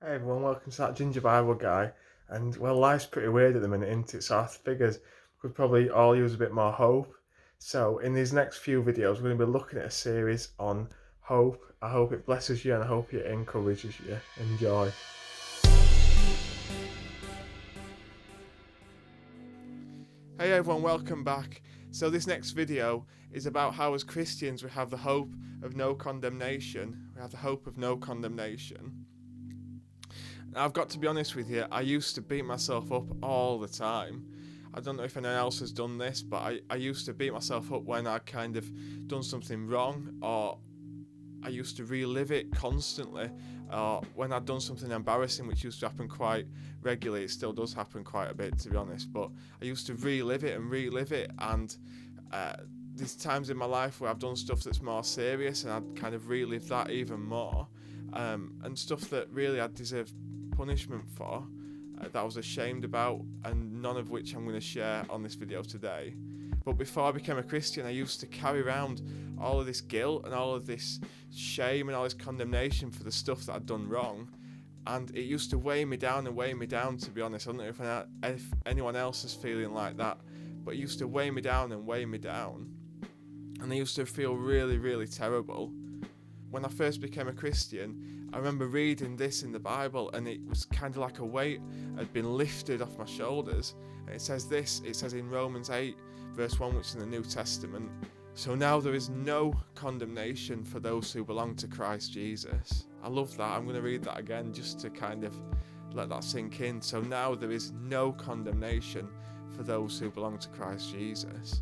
Hey everyone, welcome to that Ginger Bible guy. And well, life's pretty weird at the minute, isn't it? So I figures could probably all use a bit more hope. So in these next few videos, we're going to be looking at a series on hope. I hope it blesses you and I hope it encourages you. Enjoy. Hey everyone, welcome back. So this next video is about how as Christians we have the hope of no condemnation. We have the hope of no condemnation. I've got to be honest with you, I used to beat myself up all the time. I don't know if anyone else has done this, but I used to beat myself up when I'd kind of done something wrong, or I used to relive it constantly, or when I'd done something embarrassing, which used to happen quite regularly. It still does happen quite a bit, to be honest, but I used to relive it, and there's times in my life where I've done stuff that's more serious and I'd kind of relive that even more, and stuff that really I deserved punishment for, that I was ashamed about, and none of which I'm going to share on this video today. But before I became a Christian, I used to carry around all of this guilt and all of this shame and all this condemnation for the stuff that I'd done wrong, and it used to weigh me down, to be honest. I don't know if anyone else is feeling like that, but it used to weigh me down, and I used to feel really, really terrible. When I first became a Christian, I remember reading this in the Bible, and it was kind of like a weight had been lifted off my shoulders. And it says in Romans 8 verse 1, which is in the New Testament, "So now there is no condemnation for those who belong to Christ Jesus." I love that. I'm going to read that again just to kind of let that sink in. So now there is no condemnation for those who belong to Christ Jesus.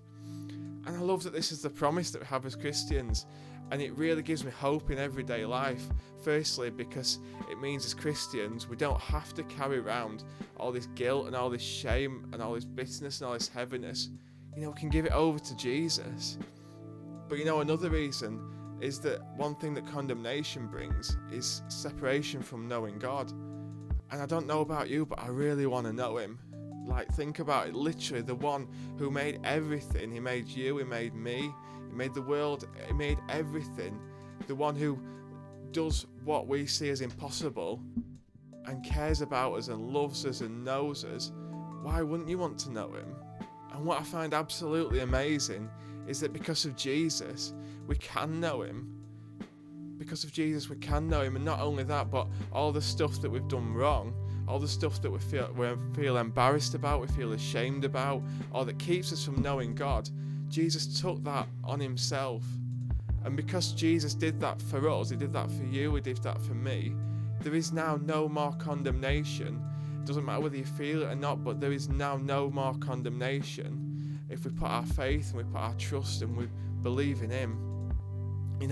And I love that this is the promise that we have as Christians, and it really gives me hope in everyday life. Firstly, because it means as Christians we don't have to carry around all this guilt and all this shame and all this bitterness and all this heaviness. We can give it over to Jesus. But another reason is that one thing that condemnation brings is separation from knowing God. And I don't know about you, but I really want to know him. Like, think about it, literally the one who made everything. He made you, he made me, he made the world, he made everything. The one who does what we see as impossible and cares about us and loves us and knows us. Why wouldn't you want to know him? And what I find absolutely amazing is that because of Jesus, we can know him. Because of Jesus, we can know him, and not only that, but all the stuff that we've done wrong, all the stuff that we feel embarrassed about, we feel ashamed about, or that keeps us from knowing God, Jesus took that on himself. And because Jesus did that for us, he did that for you, he did that for me, there is now no more condemnation. It doesn't matter whether you feel it or not, but there is now no more condemnation if we put our faith and we put our trust and we believe in him.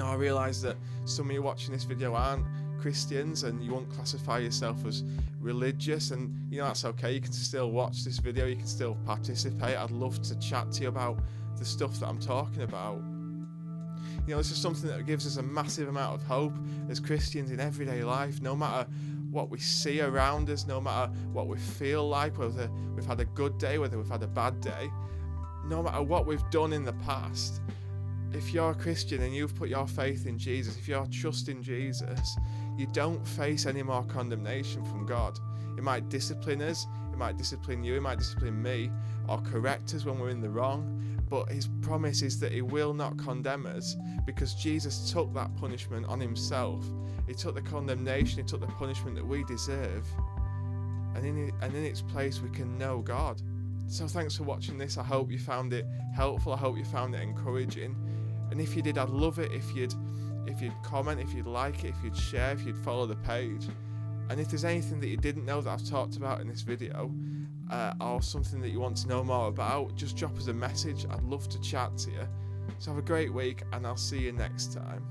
I realise that some of you watching this video aren't Christians and you won't classify yourself as religious, and that's okay. You can still watch this video, you can still participate. I'd love to chat to you about the stuff that I'm talking about. This is something that gives us a massive amount of hope as Christians in everyday life, no matter what we see around us, no matter what we feel like, whether we've had a good day, whether we've had a bad day, no matter what we've done in the past. If you're a Christian and you've put your faith in Jesus, if you're trusting Jesus, you don't face any more condemnation from God. It might discipline us, it might discipline you, it might discipline me, or correct us when we're in the wrong, but his promise is that he will not condemn us, because Jesus took that punishment on himself. He took the condemnation, he took the punishment that we deserve, and in its place we can know God. So thanks for watching this. I hope you found it helpful, I hope you found it encouraging. And if you did, I'd love it if you'd comment, if you'd like it, if you'd share, if you'd follow the page. And if there's anything that you didn't know that I've talked about in this video, or something that you want to know more about, just drop us a message. I'd love to chat to you. So have a great week, and I'll see you next time.